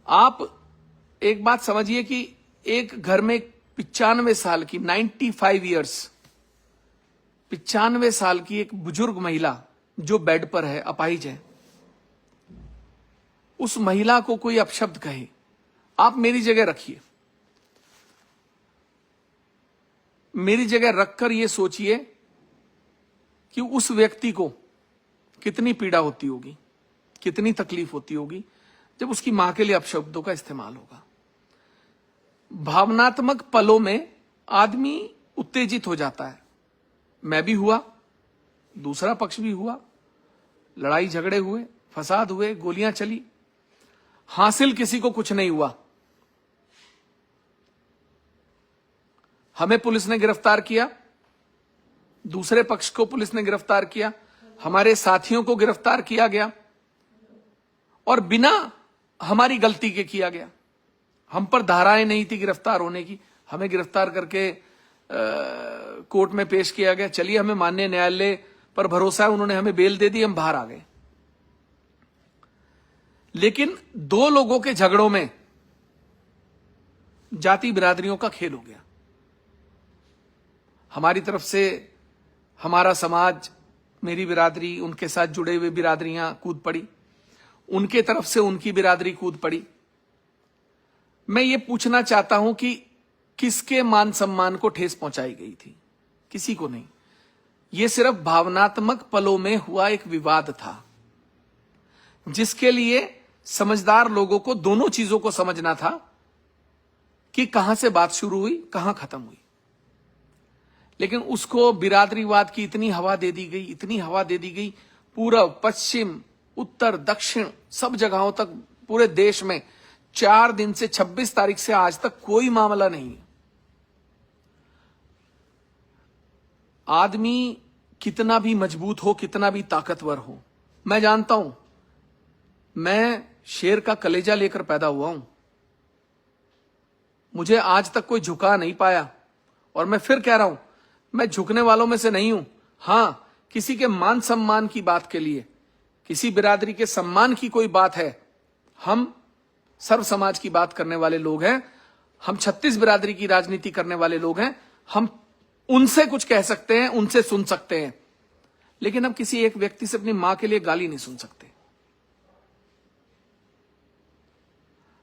आप एक बात समझिए कि एक घर में 95 साल की 95 ईयर्स 95 साल की एक बुजुर्ग महिला जो बेड पर है, अपाहिज है, उस महिला को कोई अपशब्द कहे, आप मेरी जगह रखिए, मेरी जगह रखकर यह सोचिए कि उस व्यक्ति को कितनी पीड़ा होती होगी, कितनी तकलीफ होती होगी जब उसकी मां के लिए अपशब्दों का इस्तेमाल होगा। भावनात्मक पलों में आदमी उत्तेजित हो जाता है। मैं भी हुआ, दूसरा पक्ष भी हुआ, लड़ाई झगड़े हुए, फसाद हुए, गोलियां चली, हासिल किसी को कुछ नहीं हुआ। हमें पुलिस ने गिरफ्तार किया, दूसरे पक्ष को पुलिस ने गिरफ्तार किया, हमारे साथियों को गिरफ्तार किया गया और बिना हमारी गलती के किया गया। हम पर धाराएं नहीं थी गिरफ्तार होने की, हमें गिरफ्तार करके कोर्ट में पेश किया गया। चलिए, हमें माननीय न्यायालय पर भरोसा है, उन्होंने हमें बेल दे दी, हम बाहर आ गए। लेकिन दो लोगों के झगड़ों में जाति बिरादरियों का खेल हो गया। हमारी तरफ से हमारा समाज, मेरी बिरादरी, उनके साथ जुड़े हुए बिरादरियां कूद पड़ी, उनके तरफ से उनकी बिरादरी कूद पड़ी। मैं ये पूछना चाहता हूं कि किसके मान सम्मान को ठेस पहुंचाई गई थी? किसी को नहीं। यह सिर्फ भावनात्मक पलों में हुआ एक विवाद था, जिसके लिए समझदार लोगों को दोनों चीजों को समझना था कि कहां से बात शुरू हुई, कहां खत्म हुई। लेकिन उसको बिरादरीवाद की इतनी हवा दे दी गई, इतनी हवा दे दी गई, पूर्व, पश्चिम, उत्तर, दक्षिण, सब जगहों तक, पूरे देश में 4 दिन से 26 तारीख से आज तक कोई मामला नहीं है। आदमी कितना भी मजबूत हो, कितना भी ताकतवर हो, मैं जानता हूं, मैं शेर का कलेजा लेकर पैदा हुआ हूं, मुझे आज तक कोई झुका नहीं पाया। और मैं फिर कह रहा हूं, मैं झुकने वालों में से नहीं हूं। हां, किसी के मान सम्मान की बात के लिए, किसी बिरादरी के सम्मान की कोई बात है, हम सर्व समाज की बात करने वाले लोग हैं, हम 36 बिरादरी की राजनीति करने वाले लोग हैं, हम उनसे कुछ कह सकते हैं, उनसे सुन सकते हैं, लेकिन हम किसी एक व्यक्ति से अपनी मां के लिए गाली नहीं सुन सकते।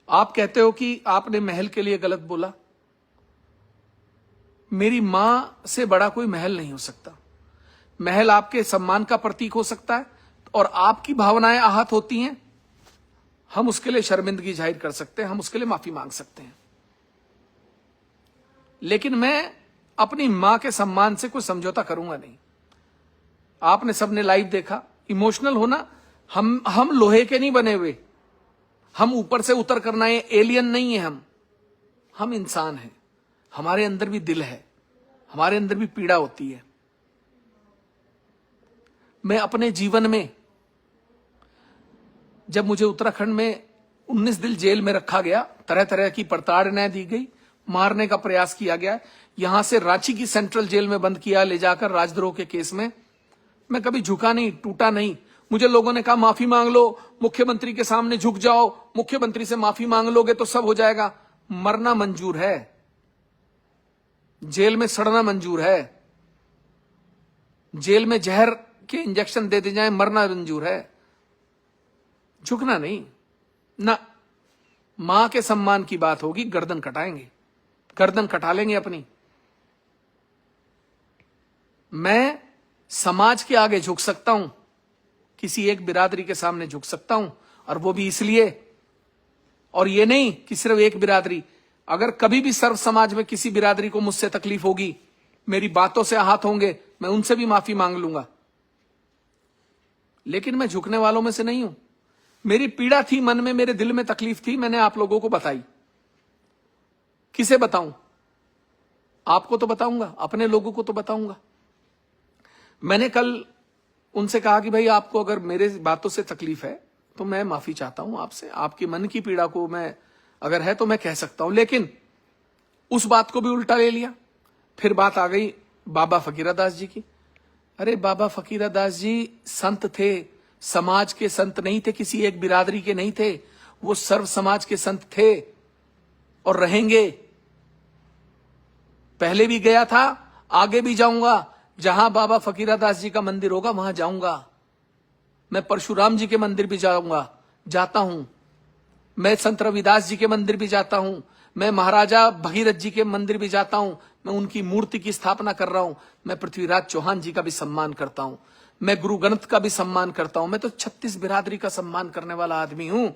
आप कहते हो कि आपने महल के लिए गलत बोला, मेरी मां से बड़ा कोई महल नहीं हो सकता। महल आपके सम्मान का प्रतीक हो सकता है और आपकी भावनाएं आहत होती हैं, हम उसके लिए शर्मिंदगी जाहिर कर सकते हैं, हम उसके लिए माफी मांग सकते हैं। लेकिन मैं अपनी मां के सम्मान से कोई समझौता करूंगा नहीं। आपने सबने लाइव देखा, इमोशनल होना, हम लोहे के नहीं बने हुए, हम ऊपर से उतर करना है, एलियन नहीं है हम इंसान हैं, हमारे अंदर भी दिल है, हमारे अंदर भी पीड़ा होती है। मैं अपने जीवन में, जब मुझे उत्तराखंड में 19 दिन जेल में रखा गया, तरह तरह की प्रताड़नाएं दी गई, मारने का प्रयास किया गया, यहां से रांची की सेंट्रल जेल में बंद किया ले जाकर राजद्रोह के केस में, मैं कभी झुका नहीं, टूटा नहीं। मुझे लोगों ने कहा माफी मांग लो, मुख्यमंत्री के सामने झुक जाओ, मुख्यमंत्री से माफी मांग लोगे तो सब हो जाएगा। मरना मंजूर है, जेल में सड़ना मंजूर है, जेल में जहर के इंजेक्शन दे जाएं, मरना मंजूर है, झुकना नहीं ना। मां के सम्मान की बात होगी, गर्दन कटाएंगे, गर्दन कटा लेंगे अपनी। मैं समाज के आगे झुक सकता हूं, किसी एक बिरादरी के सामने झुक सकता हूं, और वो भी इसलिए, और ये नहीं कि सिर्फ एक बिरादरी, अगर कभी भी सर्व समाज में किसी बिरादरी को मुझसे तकलीफ होगी, मेरी बातों से आहत होंगे, मैं उनसे भी माफी मांग लूंगा। लेकिन मैं झुकने वालों में से नहीं हूं। मेरी पीड़ा थी मन में, मेरे दिल में तकलीफ थी, मैंने आप लोगों को बताई। किसे बताऊं? आपको तो बताऊंगा, अपने लोगों को तो बताऊंगा। मैंने कल उनसे कहा कि भाई, आपको अगर मेरे बातों से तकलीफ है तो मैं माफी चाहता हूं आपसे, आपकी मन की पीड़ा को मैं अगर है तो मैं कह सकता हूं। लेकिन उस बात को भी उल्टा ले लिया। फिर बात आ गई बाबा फकीरदास जी की। अरे बाबा फकीरदास जी संत थे, समाज के संत नहीं थे, किसी एक बिरादरी के नहीं थे। वो सर्व समाज के संत थे और रहेंगे। पहले भी गया था, आगे भी जाऊंगा। जहां बाबा फकीरदास जी का मंदिर होगा वहां जाऊंगा। मैं परशुराम जी के मंदिर भी जाऊंगा, जाता हूं। मैं संत रविदास जी के मंदिर भी जाता हूं। मैं महाराजा भगीरथ जी के मंदिर भी जाता हूं। मैं उनकी मूर्ति की स्थापना कर रहा हूं। मैं पृथ्वीराज चौहान जी का भी सम्मान करता हूं। मैं गुरु ग्रंथ का भी सम्मान करता हूं। मैं तो 36 बिरादरी का सम्मान करने वाला आदमी हूं।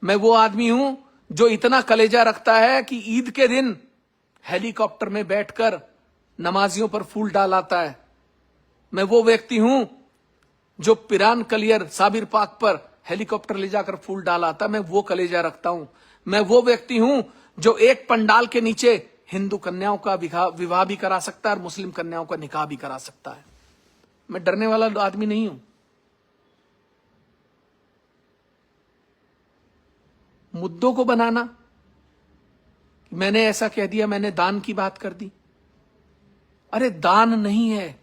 मैं वो आदमी हूं जो इतना कलेजा रखता है कि ईद के दिन हेलीकॉप्टर में बैठकर नमाजियों पर फूल डालाता है। मैं वो व्यक्ति हूं जो पिरान कलियर साबिर पाक पर हेलीकॉप्टर ले जाकर फूल डालाता। मैं वो कलेजा रखता हूं। मैं वो व्यक्ति हूं जो एक पंडाल के नीचे हिंदू कन्याओं का विवाह भी करा सकता है और मुस्लिम कन्याओं का निकाह भी करा सकता है। मैं डरने वाला आदमी नहीं हूं। मुद्दों को बनाना, मैंने ऐसा कह दिया, मैंने दान की बात कर दी। अरे दान नहीं है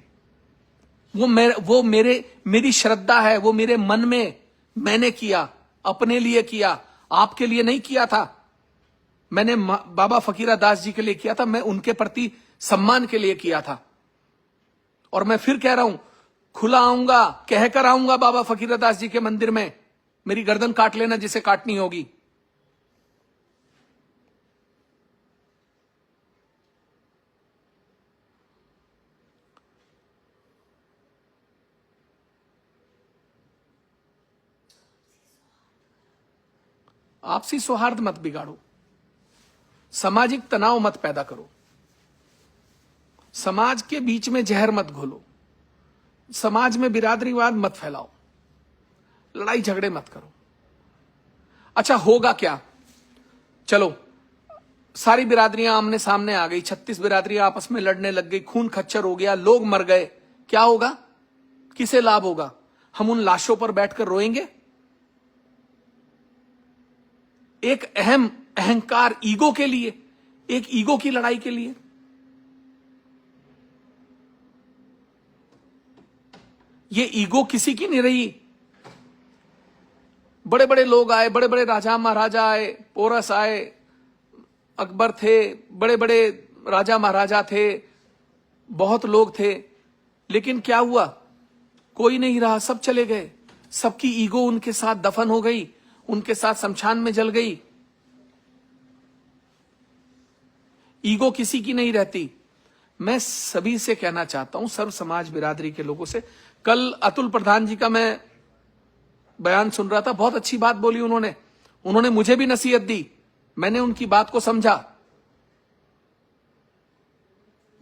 वो मेरी श्रद्धा है। वो मेरे मन में मैंने किया, अपने लिए किया, आपके लिए नहीं किया था। मैंने बाबा फकीरदास जी के लिए किया था। मैं उनके प्रति सम्मान के लिए किया था। और मैं फिर कह रहा हूं, खुला आऊंगा, कहकर आऊंगा बाबा फकीरदास जी के मंदिर में। मेरी गर्दन काट लेना जिसे काटनी होगी। आपसी सौहार्द मत बिगाड़ो। सामाजिक तनाव मत पैदा करो। समाज के बीच में जहर मत घोलो। समाज में बिरादरीवाद मत फैलाओ। लड़ाई झगड़े मत करो। अच्छा होगा क्या? चलो, सारी बिरादरियां आमने सामने आ गई, 36 बिरादरियां आपस में लड़ने लग गई, खून खच्चर हो गया, लोग मर गए। क्या होगा? किसे लाभ होगा? हम उन लाशों पर बैठकर रोएंगे? एक अहंकार ईगो के लिए, एक ईगो की लड़ाई के लिए। ये ईगो किसी की नहीं रही। बड़े बड़े लोग आए, बड़े बड़े राजा महाराजा आए, पोरस आए, अकबर थे, बड़े बड़े राजा महाराजा थे, बहुत लोग थे। लेकिन क्या हुआ? कोई नहीं रहा, सब चले गए। सबकी ईगो उनके साथ दफन हो गई, उनके साथ शमशान में जल गई। ईगो किसी की नहीं रहती। मैं सभी से कहना चाहता हूं, सर्व समाज बिरादरी के लोगों से। कल अतुल प्रधान जी का मैं बयान सुन रहा था, बहुत अच्छी बात बोली उन्होंने मुझे भी नसीहत दी। मैंने उनकी बात को समझा।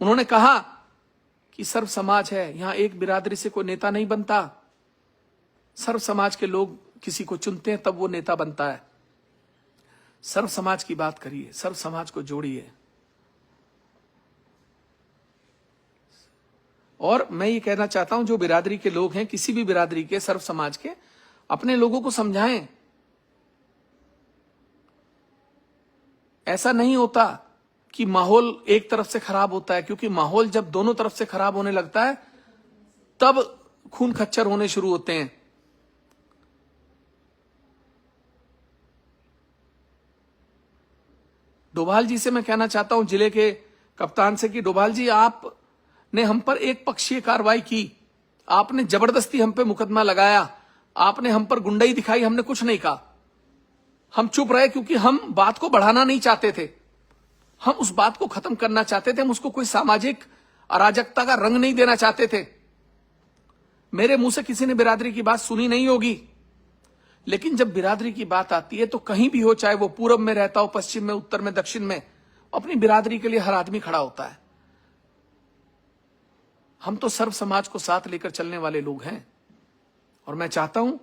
उन्होंने कहा कि सर्व समाज है, यहां एक बिरादरी से कोई नेता नहीं बनता। सर्व समाज के लोग किसी को चुनते हैं, तब वो नेता बनता है। सर्व समाज की बात करिए, सर्व समाज को जोड़िए। और मैं ये कहना चाहता हूं, जो बिरादरी के लोग हैं, किसी भी बिरादरी के, सर्व समाज के, अपने लोगों को समझाएं। ऐसा नहीं होता कि माहौल एक तरफ से खराब होता है, क्योंकि माहौल जब दोनों तरफ से खराब होने लगता है तब खून खच्चर होने शुरू होते हैं। डोभाल जी से मैं कहना चाहता हूं, जिले के कप्तान से, कि डोभाल जी, आपने हम पर एक पक्षीय कार्रवाई की, आपने जबरदस्ती हम पे मुकदमा लगाया, आपने हम पर गुंडाई दिखाई, हमने कुछ नहीं कहा। हम चुप रहे क्योंकि हम बात को बढ़ाना नहीं चाहते थे। हम उस बात को खत्म करना चाहते थे। हम उसको कोई सामाजिक अराजकता का रंग नहीं देना चाहते थे। मेरे मुंह से किसी ने बिरादरी की बात सुनी नहीं होगी, लेकिन जब बिरादरी की बात आती है तो कहीं भी हो, चाहे वो पूरब में रहता हो, पश्चिम में, उत्तर में, दक्षिण में, अपनी बिरादरी के लिए हर आदमी खड़ा होता है। हम तो सर्व समाज को साथ लेकर चलने वाले लोग हैं, और मैं चाहता हूं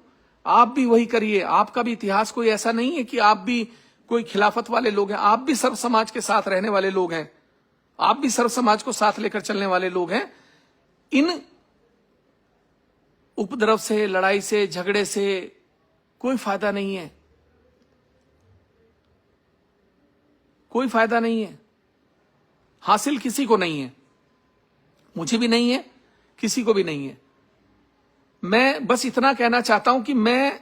आप भी वही करिए। आपका भी इतिहास कोई ऐसा नहीं है कि आप भी कोई खिलाफत वाले लोग हैं। आप भी सर्व समाज के साथ रहने वाले लोग हैं। आप भी सर्व समाज को साथ लेकर चलने वाले लोग हैं। इन उपद्रव से, लड़ाई से, झगड़े से कोई फायदा नहीं है। कोई फायदा नहीं है। हासिल किसी को नहीं है, मुझे भी नहीं है, किसी को भी नहीं है। मैं बस इतना कहना चाहता हूं कि मैं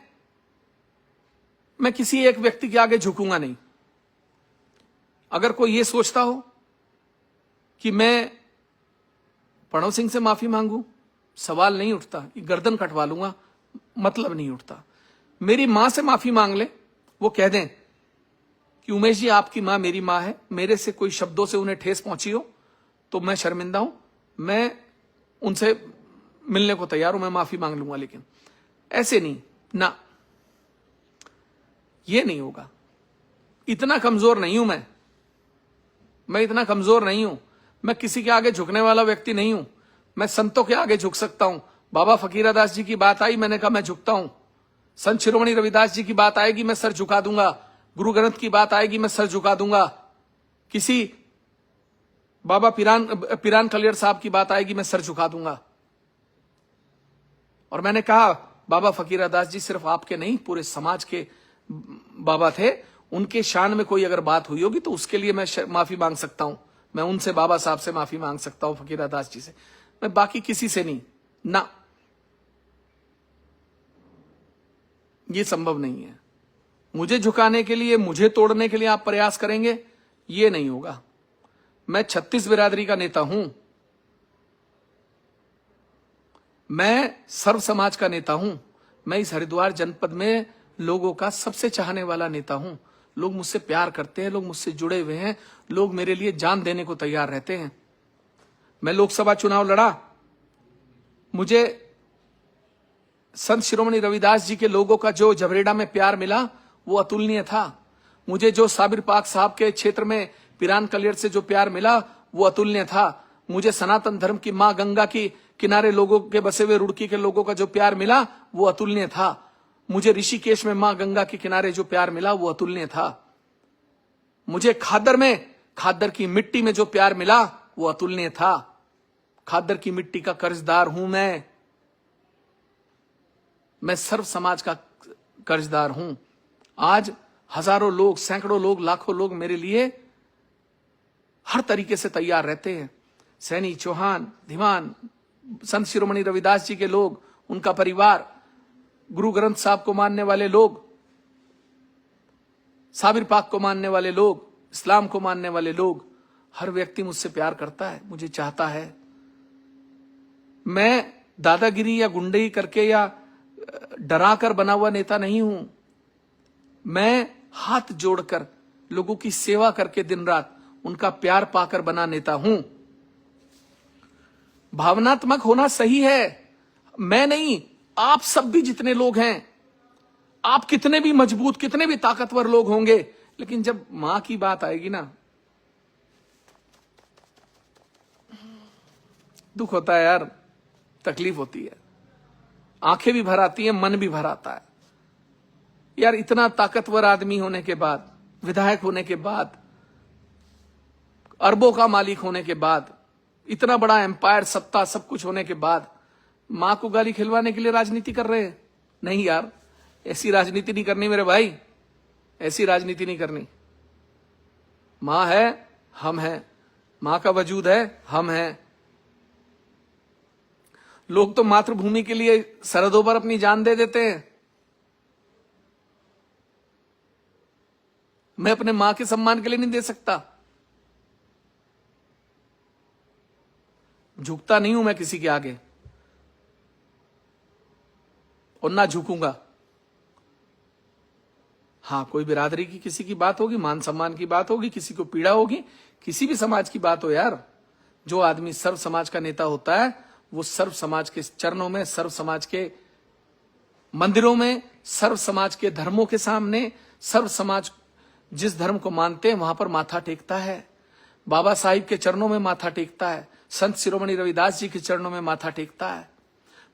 मैं किसी एक व्यक्ति के आगे झुकूंगा नहीं। अगर कोई ये सोचता हो कि मैं प्रणव सिंह से माफी मांगू, सवाल नहीं उठता, कि गर्दन कटवा लूंगा, मतलब नहीं उठता। मेरी मां से माफी मांग ले, वो कह दें कि उमेश जी आपकी मां मेरी मां है, मेरे से कोई शब्दों से उन्हें ठेस पहुंची हो तो मैं शर्मिंदा हूं, मैं उनसे मिलने को तैयार हूं, मैं माफी मांग लूंगा। लेकिन ऐसे नहीं ना, ये नहीं होगा। इतना कमजोर नहीं हूं मैं इतना कमजोर नहीं हूं। मैं किसी के आगे झुकने वाला व्यक्ति नहीं हूं। मैं संतों के आगे झुक सकता हूं। बाबा फकीरदास जी की बात आई, मैंने कहा मैं झुकता हूं। संत शिरोमणि रविदास जी की बात आएगी, मैं सर झुका दूंगा। गुरु ग्रंथ की बात आएगी, मैं सर झुका दूंगा। किसी बाबा पिरान कलियर साहब की बात आएगी, मैं सर झुका दूंगा। और मैंने कहा बाबा फकीरदास जी सिर्फ आपके नहीं, पूरे समाज के बाबा थे। उनके शान में कोई अगर बात हुई होगी तो उसके लिए मैं माफी मांग सकता हूं। मैं उनसे, बाबा साहब से माफी मांग सकता हूं, फकीरदास जी से। मैं बाकी किसी से नहीं ना, ये संभव नहीं है। मुझे झुकाने के लिए, मुझे तोड़ने के लिए आप प्रयास करेंगे, ये नहीं होगा। मैं 36 बिरादरी का नेता हूं। मैं सर्व समाज का नेता हूं। मैं इस हरिद्वार जनपद में लोगों का सबसे चाहने वाला नेता हूं। लोग मुझसे प्यार करते हैं, लोग मुझसे जुड़े हुए हैं, लोग मेरे लिए जान देने को तैयार रहते हैं। मैं लोकसभा चुनाव लड़ा, मुझे संत शिरोमणि रविदास जी के लोगों का जो झबरेड़ा में प्यार मिला वो अतुलनीय था। मुझे जो साबिर पाक साहब के क्षेत्र में पिरान कलियर से जो प्यार मिला वो अतुलनीय था। मुझे सनातन धर्म की मां गंगा की किनारे लोगों के बसे हुए रुड़की के लोगों का जो प्यार मिला वो अतुलनीय था। मुझे ऋषिकेश में मां गंगा के किनारे जो प्यार मिला वो अतुलनीय था। मुझे खादर की मिट्टी में जो प्यार मिला वो अतुलनीय था। खादर की मिट्टी का कर्जदार हूं मैं सर्व समाज का कर्जदार हूं। आज हजारों लोग, सैकड़ों लोग, लाखों लोग मेरे लिए हर तरीके से तैयार रहते हैं। सैनी, चौहान, धीमान, संत शिरोमणि रविदास जी के लोग, उनका परिवार, गुरु ग्रंथ साहब को मानने वाले लोग, साबिर पाक को मानने वाले लोग, इस्लाम को मानने वाले लोग, हर व्यक्ति मुझसे प्यार करता है, मुझे चाहता है। मैं दादागिरी या गुंडई करके या डराकर बना हुआ नेता नहीं हूं। मैं हाथ जोड़कर लोगों की सेवा करके दिन रात उनका प्यार पाकर बना नेता हूं। भावनात्मक होना सही है, मैं नहीं, आप सब भी जितने लोग हैं, आप कितने भी मजबूत, कितने भी ताकतवर लोग होंगे, लेकिन जब मां की बात आएगी ना, दुख होता है यार, तकलीफ होती है, आंखें भी भर आती हैं, मन भी भर आता है। यार इतना ताकतवर आदमी होने के बाद, विधायक होने के बाद, अरबों का मालिक होने के बाद, इतना बड़ा एम्पायर, सत्ता, सब कुछ होने के बाद, मां को गाली खिलवाने के लिए राजनीति कर रहे हैं? नहीं यार, ऐसी राजनीति नहीं करनी मेरे भाई, ऐसी राजनीति नहीं करनी। मां है, हम हैं, मां का वजूद है, हम हैं। लोग तो मातृभूमि के लिए सरहदों पर अपनी जान दे देते हैं। मैं अपने मां के सम्मान के लिए नहीं दे सकता। झुकता नहीं हूं मैं किसी के आगे, और ना झुकूंगा। हां, कोई बिरादरी की किसी की बात होगी, मान सम्मान की बात होगी, किसी को पीड़ा होगी, किसी भी समाज की बात हो यार, जो आदमी सर्व समाज का नेता होता है वो सर्व समाज के चरणों में, सर्व समाज के मंदिरों में, सर्व समाज के धर्मों के सामने, सर्व समाज जिस धर्म को मानते हैं वहां पर माथा टेकता है। बाबा साहिब के चरणों में माथा टेकता है, संत शिरोमणि रविदास जी के चरणों में माथा टेकता है,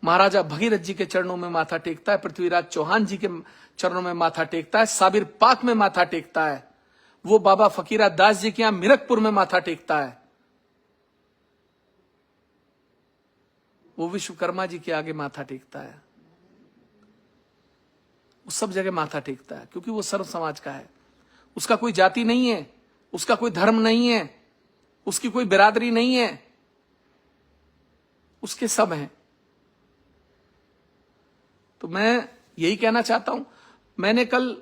महाराजा भगीरथ जी के चरणों में माथा टेकता है, पृथ्वीराज चौहान जी के चरणों में माथा टेकता है, साबिर पाक में माथा टेकता है, वो बाबा फकीरदास जी के यहां मिरकपुर में माथा टेकता है, वो विश्वकर्मा जी के आगे माथा टेकता है, वो सब जगह माथा टेकता है, क्योंकि वो सर्व समाज का है। उसका कोई जाति नहीं है, उसका कोई धर्म नहीं है, उसकी कोई बिरादरी नहीं है, उसके सब हैं। तो मैं यही कहना चाहता हूं। मैंने कल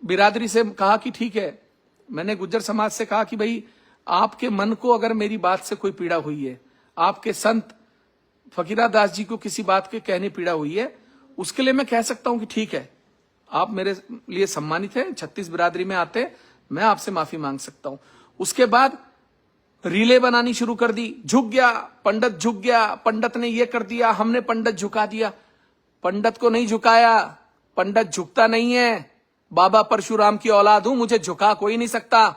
बिरादरी से कहा कि ठीक है, मैंने गुज्जर समाज से कहा कि भाई आपके मन को अगर मेरी बात से कोई पीड़ा हुई है, आपके संत फकीरा दास जी को किसी बात के कहने पीड़ा हुई है, उसके लिए मैं कह सकता हूं कि ठीक है, आप मेरे लिए सम्मानित हैं, 36 बिरादरी में आते, मैं आपसे माफी मांग सकता हूं। उसके बाद रीले बनानी शुरू कर दी, झुक गया पंडित, झुक गया पंडित ने ये कर दिया, हमने पंडित झुका दिया। पंडित को नहीं झुकाया, पंडित झुकता नहीं है, बाबा परशुराम की औलाद हूं, मुझे झुका कोई नहीं सकता।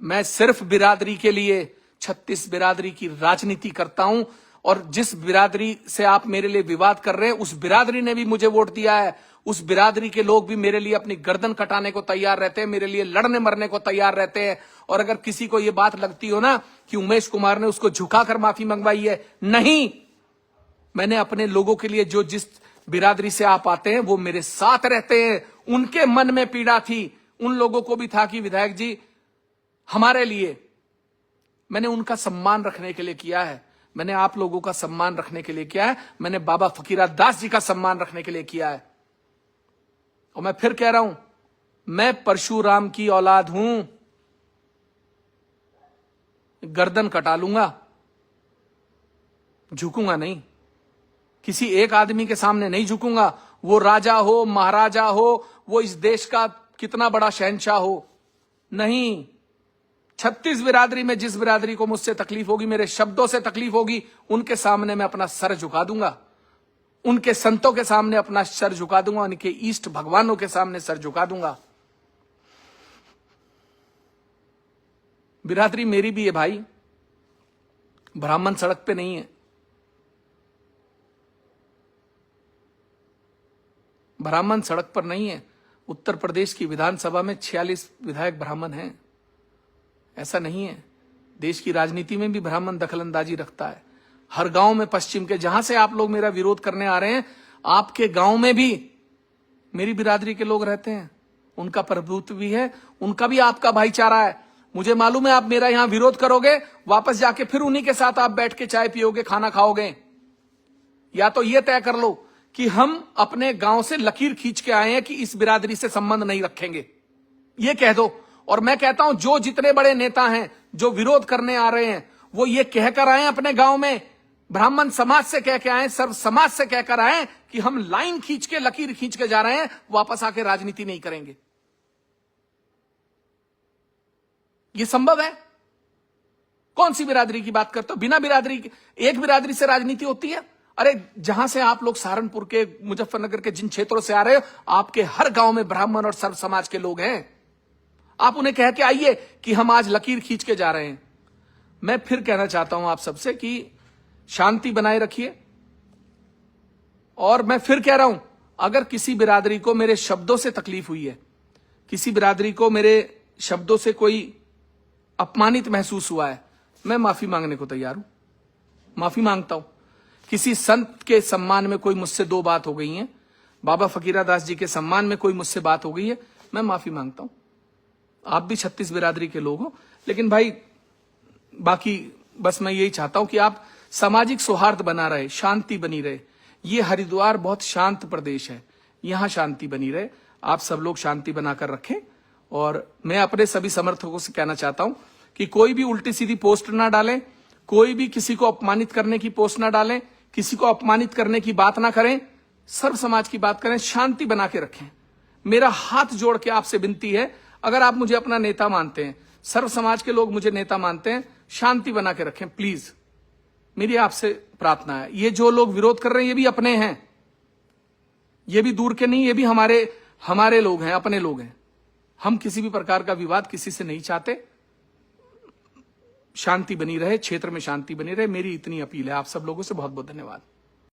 मैं सिर्फ बिरादरी के लिए 36 बिरादरी की राजनीति करता हूं, और जिस बिरादरी से आप मेरे लिए विवाद कर रहे हैं, उस बिरादरी ने भी मुझे वोट दिया है, उस बिरादरी के लोग भी मेरे लिए अपनी गर्दन कटाने को तैयार रहते हैं, मेरे लिए लड़ने मरने को तैयार रहते हैं। और अगर किसी को यह बात लगती हो ना कि उमेश कुमार ने उसको झुकाकर माफी मंगवाई है, नहीं, मैंने अपने लोगों के लिए, जो जिस बिरादरी से आप आते हैं वो मेरे साथ रहते हैं, उनके मन में पीड़ा थी, उन लोगों को भी था कि विधायक जी हमारे लिए, मैंने उनका सम्मान रखने के लिए किया है, मैंने आप लोगों का सम्मान रखने के लिए किया है, मैंने बाबा फकीरा दास जी का सम्मान रखने के लिए किया है। और मैं फिर कह रहा हूं, मैं परशुराम की औलाद हूं, गर्दन कटा लूंगा, झुकूंगा नहीं, किसी एक आदमी के सामने नहीं झुकूंगा, वो राजा हो, महाराजा हो, वो इस देश का कितना बड़ा शहंशाह हो, नहीं। 36 बिरादरी में जिस बिरादरी को मुझसे तकलीफ होगी, मेरे शब्दों से तकलीफ होगी, उनके सामने मैं अपना सर झुका दूंगा, उनके संतों के सामने अपना सर झुका दूंगा, उनके इष्ट भगवानों के सामने सर झुका दूंगा। बिरादरी मेरी भी है भाई, ब्राह्मण सड़क पे नहीं है, ब्राह्मण सड़क पर नहीं है। उत्तर प्रदेश की विधानसभा में 46 विधायक ब्राह्मण हैं, ऐसा नहीं है। देश की राजनीति में भी ब्राह्मण दखलंदाजी रखता है। हर गांव में, पश्चिम के जहां से आप लोग मेरा विरोध करने आ रहे हैं, आपके गांव में भी मेरी बिरादरी के लोग रहते हैं, उनका प्रभुत्व भी है, उनका भी आपका भाईचारा है। मुझे मालूम है आप मेरा यहां विरोध करोगे, वापस जाके फिर उन्हीं के साथ आप बैठ के चाय पियोगे, खाना खाओगे। या तो ये तय कर लो कि हम अपने गांव से लकीर खींच के आए हैं कि इस बिरादरी से संबंध नहीं रखेंगे, ये कह दो। और मैं कहता हूं, जो जितने बड़े नेता हैं जो विरोध करने आ रहे हैं, वो ये कहकर आए अपने गांव में, ब्राह्मण समाज से कह के आए, सर्व समाज से कहकर आए कि हम लाइन खींच के, लकीर खींच के जा रहे हैं, वापस आके राजनीति नहीं करेंगे। ये संभव है? कौन सी बिरादरी की बात करते हो? बिना बिरादरी की, एक बिरादरी से राजनीति होती है? अरे जहां से आप लोग सहारनपुर के, मुजफ्फरनगर के जिन क्षेत्रों से आ रहे हो, आपके हर गांव में ब्राह्मण और सर्व समाज के लोग हैं। आप उन्हें कह के आइए कि हम आज लकीर खींच के जा रहे हैं। मैं फिर कहना चाहता हूं आप सबसे कि शांति बनाए रखिए। और मैं फिर कह रहा हूं, अगर किसी बिरादरी को मेरे शब्दों से तकलीफ हुई है, किसी बिरादरी को मेरे शब्दों से कोई अपमानित महसूस हुआ है, मैं माफी मांगने को तैयार हूं, माफी मांगता हूं। किसी संत के सम्मान में कोई मुझसे दो बात हो गई है, बाबा फकीरा दास जी के सम्मान में कोई मुझसे बात हो गई है, मैं माफी मांगता हूं। आप भी 36 बिरादरी के लोग हो, लेकिन भाई बाकी बस मैं यही चाहता हूं कि आप सामाजिक सौहार्द बना रहे, शांति बनी रहे। ये हरिद्वार बहुत शांत प्रदेश है, यहां शांति बनी रहे, आप सब लोग शांति बनाकर रखें। और मैं अपने सभी समर्थकों से कहना चाहता हूं कि कोई भी उल्टी सीधी पोस्ट ना डालें, कोई भी किसी को अपमानित करने की पोस्ट ना डालें, किसी को अपमानित करने की बात ना करें, सर्व समाज की बात करें, शांति बना के रखें। मेरा हाथ जोड़ के आपसे विनती है, अगर आप मुझे अपना नेता मानते हैं, सर्व समाज के लोग मुझे नेता मानते हैं, शांति बना के रखें प्लीज, मेरी आपसे प्रार्थना है। ये जो लोग विरोध कर रहे हैं, ये भी अपने हैं, ये भी दूर के नहीं, ये भी हमारे लोग हैं, अपने लोग हैं। हम किसी भी प्रकार का विवाद किसी से नहीं चाहते, शांति बनी रहे, क्षेत्र में शांति बनी रहे, मेरी इतनी अपील है आप सब लोगों से। बहुत बहुत धन्यवाद।